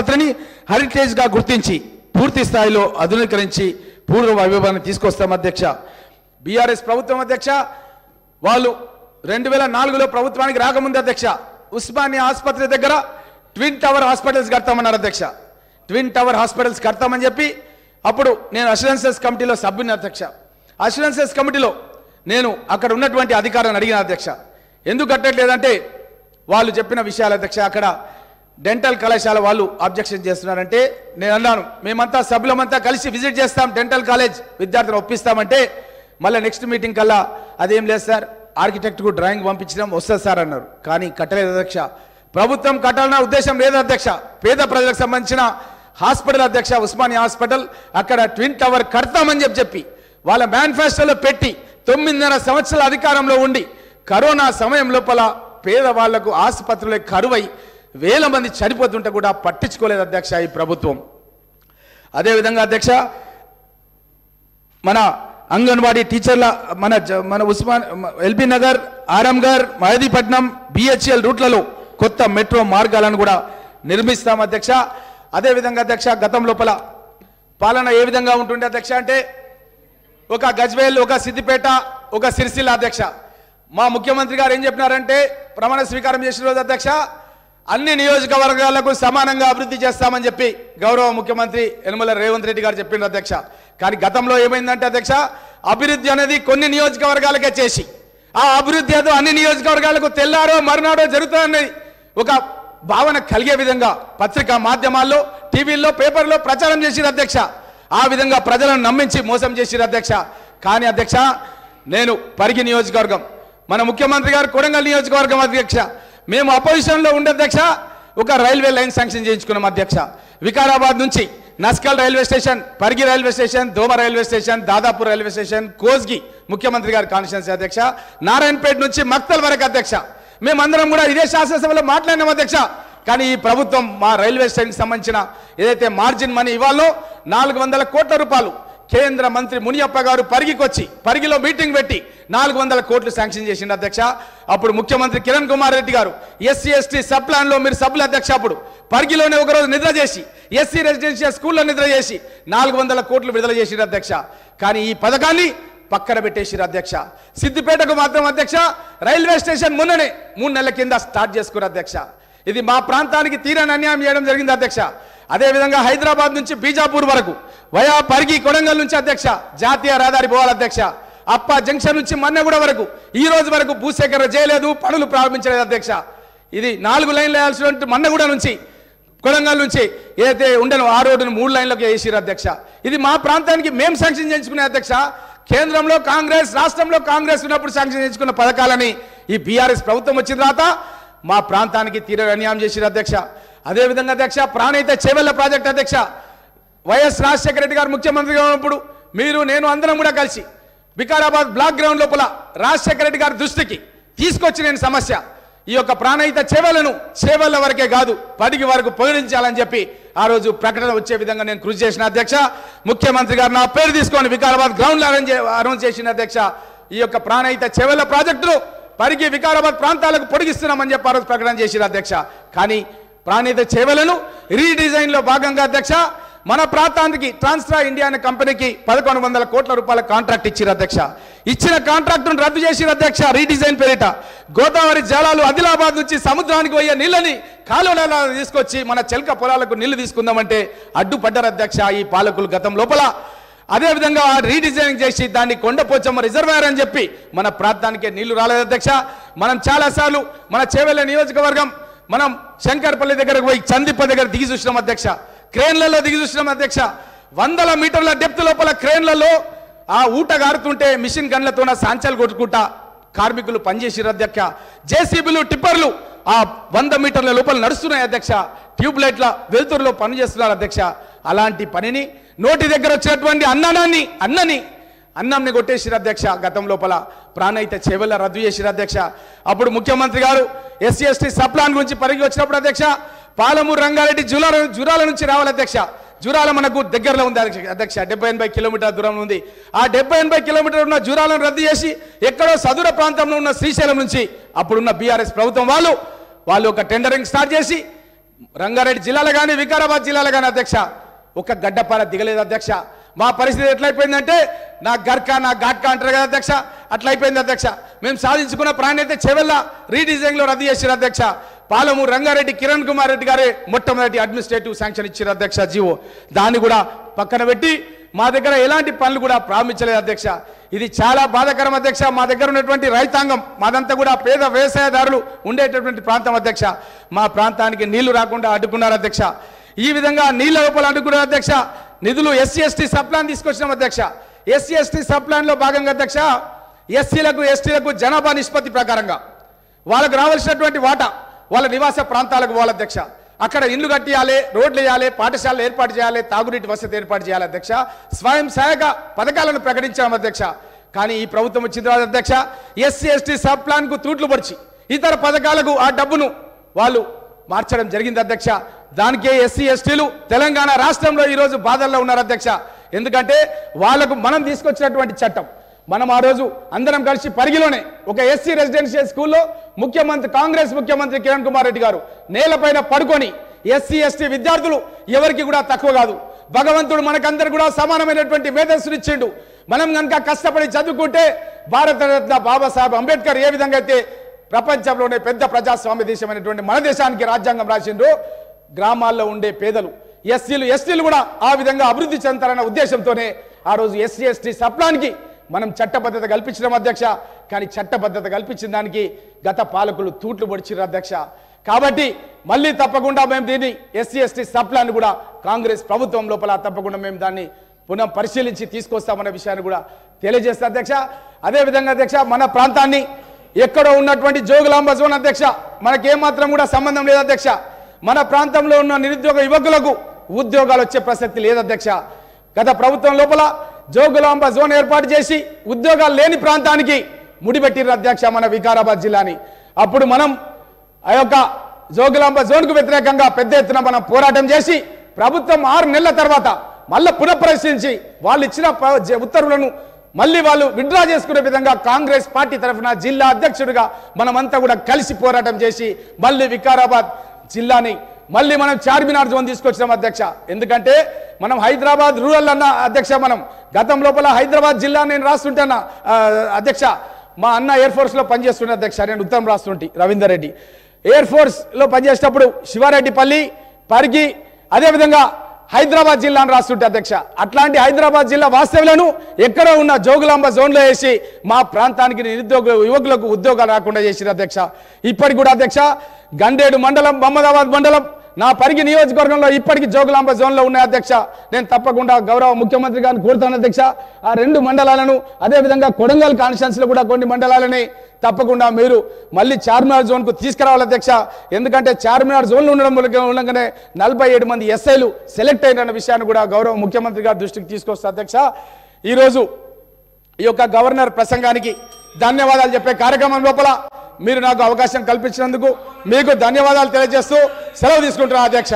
ఆసుపత్రిని హెరిటేజ్గా గుర్తించి పూర్తి స్థాయిలో ఆధునీకరించి పూర్వ వైభవాన్ని తీసుకొస్తాం అధ్యక్ష. బీఆర్ఎస్ ప్రభుత్వం అధ్యక్ష వాళ్ళు 2004లో ప్రభుత్వానికి రాకముందు అధ్యక్ష ఉస్మానియా ఆసుపత్రి దగ్గర ట్విన్ టవర్ హాస్పిటల్స్ కడతామన్నారు అధ్యక్ష. ట్విన్ టవర్ హాస్పిటల్స్ కడతామని చెప్పి అప్పుడు నేను అష్యూరెన్సెస్ కమిటీలో సభ్యుని అధ్యక్ష. అష్యూరెన్సెస్ కమిటీలో నేను అక్కడ ఉన్నటువంటి అధికారాన్ని అడిగిన అధ్యక్ష, ఎందుకు కట్టట్లేదంటే వాళ్ళు చెప్పిన విషయాలు అధ్యక్ష. అక్కడ డెంటల్ కళాశాల వాళ్ళు ఆబ్జెక్షన్ చేస్తున్నారంటే నేను అన్నాను మేమంతా సభ్యులమంతా కలిసి విజిట్ చేస్తాం, డెంటల్ కాలేజ్ విద్యార్థులను ఒప్పిస్తామంటే మళ్ళీ నెక్స్ట్ మీటింగ్ కల్లా అదేం లేదు సార్, ఆర్కిటెక్ట్కు డ్రాయింగ్ పంపించడం వస్తుంది సార్ అన్నారు. కానీ కట్టలేదు అధ్యక్ష. ప్రభుత్వం కట్టాలన్న ఉద్దేశం లేదు అధ్యక్ష. పేద ప్రజలకు సంబంధించిన హాస్పిటల్ అధ్యక్ష ఉస్మానియా హాస్పిటల్ అక్కడ ట్విన్ టవర్ కడతామని చెప్పి వాళ్ళ మేనిఫెస్టోలో పెట్టి 9.5 సంవత్సరాల అధికారంలో ఉండి కరోనా సమయం లోపల పేదవాళ్లకు ఆసుపత్రులే కరువై వేల మంది చనిపోతుంటే కూడా పట్టించుకోలేదు అధ్యక్ష ఈ ప్రభుత్వం. అదేవిధంగా అధ్యక్ష మన అంగన్వాడీ టీచర్ల మన ఉస్మాన్ ఎల్బీ నగర్, ఆరంగర్, మహదీపట్నం, బిహెచ్ఎల్ రూట్లలో కొత్త మెట్రో మార్గాలను కూడా నిర్మిస్తాం అధ్యక్ష. అదేవిధంగా అధ్యక్ష గతం లోపల పాలన ఏ విధంగా ఉంటుండే అధ్యక్ష అంటే ఒక గజ్వేల్, ఒక సిద్దిపేట, ఒక సిరిసిల్ల అధ్యక్ష. మా ముఖ్యమంత్రి గారు ఏం చెప్పినారంటే ప్రమాణ స్వీకారం చేసిన రోజు అధ్యక్ష అన్ని నియోజకవర్గాలకు సమానంగా అభివృద్ధి చేస్తామని చెప్పి గౌరవ ముఖ్యమంత్రి యనమల రేవంత్ రెడ్డి గారు చెప్పిండ్రు అధ్యక్ష. కానీ గతంలో ఏమైందంటే అధ్యక్ష అభివృద్ధి అనేది కొన్ని నియోజకవర్గాలకే చేసి ఆ అభివృద్ధి ఏదో అన్ని నియోజకవర్గాలకు తెల్లారో మరునాడో జరుగుతుందని ఒక భావన కలిగే విధంగా పత్రికా మాధ్యమాల్లో, టీవీల్లో, పేపర్లో ప్రచారం చేసిరు అధ్యక్ష. ఆ విధంగా ప్రజలను నమ్మించి మోసం చేసిరు అధ్యక్ష. కానీ అధ్యక్ష నేను పరిగి నియోజకవర్గం, మన ముఖ్యమంత్రి గారు కొడంగల్ నియోజకవర్గం అధ్యక్ష మేము అపోజిషన్లో ఉండే అధ్యక్ష ఒక రైల్వే లైన్ శాంక్షన్ చేయించుకున్నాం అధ్యక్ష. వికారాబాద్ నుంచి Naskal railway station, Parigi railway station, Doma railway station, Dadapur railway station, Kosgi ముఖ్యమంత్రి గారి కాన్స్టిట్యున్సీ అధ్యక్ష, నారాయణపేట నుంచి మక్తల్ వరకు అధ్యక్ష మేమందరం కూడా ఇదే శాసనసభలో మాట్లాడినాం అధ్యక్ష. కానీ ఈ ప్రభుత్వం మా రైల్వే స్టేషన్కి సంబంధించిన ఏదైతే మార్జిన్ మనీ ఇవ్వాలో 400 కోట్ల రూపాయలు కేంద్ర మంత్రి మునియప్ప గారు పరిగికి వచ్చి పరిగిలో మీటింగ్ పెట్టి 400 కోట్లు శాంక్షన్ చేసిండు అధ్యక్ష. అప్పుడు ముఖ్యమంత్రి కిరణ్ కుమార్ రెడ్డి గారు ఎస్సీ ఎస్టీ సబ్ ప్లాన్ లో మీరు సభ్యులు అధ్యక్ష అప్పుడు పరిగిలోనే ఒకరోజు నిద్ర చేసి ఎస్సీ రెసిడెన్షియల్ స్కూల్లో నిద్ర చేసి 400 కోట్లు విడుదల చేసిండు అధ్యక్ష. కానీ ఈ పథకాన్ని పక్కన పెట్టేసిరు అధ్యక్ష. సిద్దిపేటకు మాత్రం అధ్యక్ష రైల్వే స్టేషన్ మొన్ననే 3 నెలల కింద స్టార్ట్ చేసుకున్నారు అధ్యక్ష. ఇది మా ప్రాంతానికి తీరని అన్యాయం చేయడం జరిగింది అధ్యక్ష. అదేవిధంగా హైదరాబాద్ నుంచి బీజాపూర్ వరకు వయా పరిగి కొడంగల్ నుంచి అధ్యక్ష జాతీయ రహదారి పోవాలి అధ్యక్ష. అప్ప జంక్షన్ నుంచి మన్నెగూడ వరకు ఈ రోజు వరకు భూసేకరణ చేయలేదు, పనులు ప్రారంభించలేదు అధ్యక్ష. ఇది 4 లైన్లు వేయాల్సిన మన్నెగూడ నుంచి కొడంగల్ నుంచి ఏదైతే ఉండను ఆ రోడ్డును 3 లైన్లకు వేసిరు అధ్యక్ష. ఇది మా ప్రాంతానికి మేము శాంక్షన్ చేయించుకునే అధ్యక్ష. కేంద్రంలో కాంగ్రెస్, రాష్ట్రంలో కాంగ్రెస్ ఉన్నప్పుడు శాంక్షన్ చేయించుకున్న పథకాలని ఈ బీఆర్ఎస్ ప్రభుత్వం వచ్చిన తర్వాత మా ప్రాంతానికి తీరని అన్యాయం చేసిరు అధ్యక్ష. అదేవిధంగా అధ్యక్ష ప్రాణహిత చేవెళ్ల ప్రాజెక్ట్ అధ్యక్ష వైఎస్ రాజశేఖర రెడ్డి గారు ముఖ్యమంత్రిగా ఉన్నప్పుడు మీరు నేను అందరం కూడా కలిసి వికారాబాద్ బ్లాక్ గ్రౌండ్ లోపల రాజశేఖర రెడ్డి గారి దృష్టికి తీసుకొచ్చి నేను సమస్య ఈ యొక్క ప్రాణహిత చేవెళ్లను చేవెళ్ల వరకే కాదు పరిగి వరకు పొగిడించాలని చెప్పి ఆ రోజు ప్రకటన వచ్చే విధంగా నేను కృషి చేసిన అధ్యక్ష. ముఖ్యమంత్రి గారు నా పేరు తీసుకొని వికారాబాద్ గ్రౌండ్ అనౌన్స్ చేసిన అధ్యక్ష. ఈ యొక్క ప్రాణహిత చేవెళ్ల ప్రాజెక్టును పరిగి వికారాబాద్ ప్రాంతాలకు పొడిగిస్తున్నామని చెప్పి ఆ రోజు ప్రకటన చేసిన అధ్యక్ష. కానీ ప్రాణహిత చేవెళ్లను రీడిజైన్ లో భాగంగా అధ్యక్ష మన ప్రాంతానికి ట్రాన్స్ట్రా ఇండియా అనే కంపెనీకి 1100 కోట్ల రూపాయల కాంట్రాక్ట్ ఇచ్చారు అధ్యక్ష. ఇచ్చిన కాంట్రాక్టును రద్దు చేసిన అధ్యక్ష రీడిజైన్ పేరిట. గోదావరి జలాలు ఆదిలాబాద్ నుంచి సముద్రానికి పోయే నీళ్ళని కాలువల తీసుకొచ్చి మన చెల్క పొలాలకు నీళ్లు తీసుకుందామంటే అడ్డుపడ్డారు అధ్యక్ష ఈ పాలకులు గతం లోపల. అదేవిధంగా రీడిజైన్ చేసి దాన్ని కొండపోచమ్మ రిజర్వాయర్ అని చెప్పి మన ప్రాంతానికే నీళ్లు రాలేదు అధ్యక్ష. మనం చాలాసార్లు మన చేవెళ్ల నియోజకవర్గం మనం శంకర్పల్లి దగ్గరకు పోయి చందిప్ప దగ్గర దిగి చూసినాం అధ్యక్ష. క్రేన్లలో దిగి చూసినాం అధ్యక్ష. 100 మీటర్ల డెప్త్ లోపల క్రేన్లలో ఆ ఊట గారుతుంటే మిషన్ గన్లతో సాంచాలు కొట్టుకుంటా కార్మికులు పనిచేసిరు అధ్యక్ష. జేసీబీలు, టిప్పర్లు ఆ 100 మీటర్ల లోపల నడుస్తున్నాయి అధ్యక్ష. ట్యూబ్ లైట్ల వెలుతురులో పని చేస్తున్నారు అధ్యక్ష. అలాంటి పనిని నోటి దగ్గర వచ్చినటువంటి అన్నంని కొట్టేసిరు అధ్యక్ష. గతం లోపల ప్రాణహిత చేవెళ్ల రద్దు చేసిరు అధ్యక్ష. అప్పుడు ముఖ్యమంత్రి గారు ఎస్సీ ఎస్టీ సబ్ ప్లాన్ గురించి పరిగి వచ్చినప్పుడు అధ్యక్ష పాలమూరు, రంగారెడ్డి, జూరాల నుంచి రావాలి అధ్యక్ష. జూరాల మనకు దగ్గరలో ఉంది అధ్యక్ష, 70-80 కిలోమీటర్ల దూరంలో ఉంది. ఆ 70-80 కిలోమీటర్లు ఉన్న జూరాలను రద్దు చేసి ఎక్కడో సదూర ప్రాంతంలో ఉన్న శ్రీశైలం నుంచి అప్పుడున్న బీఆర్ఎస్ ప్రభుత్వం వాళ్ళు ఒక టెండరింగ్ స్టార్ట్ చేసి రంగారెడ్డి జిల్లాలో కానీ వికారాబాద్ జిల్లాలో కానీ అధ్యక్ష ఒక గడ్డపార దిగలేదు అధ్యక్ష. మా పరిస్థితి ఎట్లయిపోయిందంటే నా గర్కా నా ఘాట్కా అంటారు కదా అధ్యక్ష, అట్లయిపోయింది అధ్యక్ష. మేము సాధించుకున్న ప్రాణ్యత చెవెల్ల రీడిజైన్లో రద్దు చేశారు అధ్యక్ష. పాలమూరు రంగారెడ్డి కిరణ్ కుమార్ రెడ్డి గారే మొట్టమొదటి అడ్మినిస్ట్రేటివ్ శాంక్షన్ ఇచ్చారు అధ్యక్ష జీవో. దాన్ని కూడా పక్కన పెట్టి మా దగ్గర ఎలాంటి పనులు కూడా ప్రారంభించలేదు అధ్యక్ష. ఇది చాలా బాధాకరం అధ్యక్ష. మా దగ్గర ఉన్నటువంటి రైతాంగం మాదంతా కూడా పేద వ్యవసాయదారులు ఉండేటటువంటి ప్రాంతం అధ్యక్ష. మా ప్రాంతానికి నీళ్లు రాకుండా అడ్డుకున్నారు అధ్యక్ష. ఈ విధంగా నీళ్ల లోపల అడ్డుకున్నారు అధ్యక్ష. నిధులు ఎస్సీ ఎస్టీ సబ్ ప్లాన్ తీసుకొచ్చినాం అధ్యక్ష. ఎస్సీ ఎస్టీ సబ్ ప్లాన్ లో భాగంగా అధ్యక్ష ఎస్సీలకు ఎస్టీలకు జనాభా నిష్పత్తి ప్రకారంగా వాళ్ళకు రావాల్సినటువంటి వాటా వాళ్ళ నివాస ప్రాంతాలకు పోవాలి అధ్యక్ష. అక్కడ ఇల్లు కట్టియాలి, రోడ్లు వేయాలి, పాఠశాలలు ఏర్పాటు చేయాలి, తాగునీటి వసతి ఏర్పాటు చేయాలి అధ్యక్ష. స్వయం సహాయక పథకాలను ప్రకటించాం అధ్యక్ష. కానీ ఈ ప్రభుత్వం వచ్చిన తర్వాత అధ్యక్ష ఎస్సీ ఎస్టీ సబ్ ప్లాన్ కు తూట్లు పొడిచి ఇతర పథకాలకు ఆ డబ్బును వాళ్ళు మార్చడం జరిగింది అధ్యక్ష. దానికే ఎస్సీ ఎస్టీలు తెలంగాణ రాష్ట్రంలో ఈరోజు బాధల్లో ఉన్నారు అధ్యక్ష. ఎందుకంటే వాళ్ళకు మనం తీసుకొచ్చినటువంటి చట్టం, మనం ఆ రోజు అందరం కలిసి పరిగిలోనే ఒక ఎస్సీ రెసిడెన్షియల్ స్కూల్లో కాంగ్రెస్ ముఖ్యమంత్రి కిరణ్ కుమార్ రెడ్డి గారు నేలపైన పడుకొని ఎస్సీ ఎస్టీ విద్యార్థులు ఎవరికి కూడా తక్కువ కాదు, భగవంతుడు మనకందరు కూడా సమానమైనటువంటి మేధస్సును ఇచ్చిండు. మనం కనుక కష్టపడి చదువుకుంటే భారతరత్న బాబాసాహెబ్ అంబేద్కర్ ఏ విధంగా అయితే ప్రపంచంలోనే పెద్ద ప్రజాస్వామ్య దేశమైనటువంటి మన దేశానికి రాజ్యాంగం రాసిండ్రో, గ్రామాల్లో ఉండే పేదలు ఎస్సీలు ఎస్టీలు కూడా ఆ విధంగా అభివృద్ధి చెందాలన్న ఉద్దేశంతోనే ఆ రోజు ఎస్సీ ఎస్టీ సప్లాన్కి మనం చట్టబద్ధత కల్పించడం అధ్యక్ష. కానీ చట్టబద్ధత కల్పించిన దానికి గత పాలకులు తూట్లు పొడిచిర్రు అధ్యక్ష. కాబట్టి మళ్ళీ తప్పకుండా మేము దీన్ని ఎస్సీ ఎస్టీ సప్లాన్ కూడా కాంగ్రెస్ ప్రభుత్వం లోపల తప్పకుండా మేము దాన్ని పునః పరిశీలించి తీసుకొస్తామన్న విషయాన్ని కూడా తెలియజేస్తా అధ్యక్ష. అదేవిధంగా అధ్యక్ష మన ప్రాంతాన్ని ఎక్కడో ఉన్నటువంటి జోగులాంబ జోన్ అధ్యక్ష మనకేమాత్రం కూడా సంబంధం లేదు అధ్యక్ష. మన ప్రాంతంలో ఉన్న నిరుద్యోగ యువకులకు ఉద్యోగాలు వచ్చే ప్రసక్తి లేదు అధ్యక్ష. గత ప్రభుత్వం లోపల జోగులాంబ జోన్ ఏర్పాటు చేసి ఉద్యోగాలు లేని ప్రాంతానికి ముడిపెట్టిర్రు అధ్యక్ష మన వికారాబాద్ జిల్లాని. అప్పుడు మనం ఆ యొక్క జోగులాంబ జోన్కు వ్యతిరేకంగా పెద్ద ఎత్తున మనం పోరాటం చేసి ప్రభుత్వం 6 నెలల తర్వాత మళ్ళీ పునఃపరిశీలించి వాళ్ళు ఇచ్చిన ఉత్తర్వులను మళ్ళీ వాళ్ళు విత్డ్రా చేసుకునే విధంగా కాంగ్రెస్ పార్టీ తరఫున జిల్లా అధ్యక్షుడిగా మనమంతా కూడా కలిసి పోరాటం చేసి మళ్ళీ వికారాబాద్ జిల్లాని మళ్ళీ మనం చార్మినార్ జోన్ తీసుకొచ్చినాం అధ్యక్ష. ఎందుకంటే మనం హైదరాబాద్ రూరల్ అన్న అధ్యక్ష, మనం గతం లోపల హైదరాబాద్ జిల్లా నేను రాస్తుంటాను అధ్యక్ష. మా అన్న ఎయిర్ ఫోర్స్ లో పనిచేస్తుండే అధ్యక్ష, నేను ఉత్తరం రాస్తుంటే రవీందర్ రెడ్డి ఎయిర్ ఫోర్స్ లో పనిచేసేటప్పుడు శివారెడ్డిపల్లి పరిగి అదేవిధంగా హైదరాబాద్ జిల్లాను రాస్తుంటే అధ్యక్ష. అట్లాంటి హైదరాబాద్ జిల్లా వాస్తవ్యులను ఎక్కడో ఉన్న జోగులాంబ జోన్లో వేసి మా ప్రాంతానికి నిరుద్యోగ యువకులకు ఉద్యోగాలు రాకుండా చేసిన అధ్యక్ష. ఇప్పటికి కూడా అధ్యక్ష గండేడు మండలం మహమ్మదాబాద్ మండలం నా పరిగి నియోజకవర్గంలో ఇప్పటికీ జోగులాంబ జోన్లో ఉన్నాయి అధ్యక్ష. నేను తప్పకుండా గౌరవ ముఖ్యమంత్రి గారిని కోరుతాను అధ్యక్ష, ఆ 2 మండలాలను అదేవిధంగా కొడంగల్ కాన్స్టిట్యున్సీలో కూడా కొన్ని మండలాలని తప్పకుండా మీరు మళ్ళీ చార్మినార్ జోన్కు తీసుకురావాలి అధ్యక్ష. ఎందుకంటే చార్మినార్ జోన్లో ఉండగానే 47 మంది ఎస్ఐలు సెలెక్ట్ అయిన విషయాన్ని కూడా గౌరవ ముఖ్యమంత్రి గారి దృష్టికి తీసుకొస్తా అధ్యక్ష. ఈరోజు ఈ యొక్క గవర్నర్ ప్రసంగానికి ధన్యవాదాలు చెప్పే కార్యక్రమం లోపల మీరు నాకు అవకాశం కల్పించినందుకు మీకు ధన్యవాదాలు తెలియజేస్తూ సెలవు తీసుకుంటున్నా అధ్యక్ష.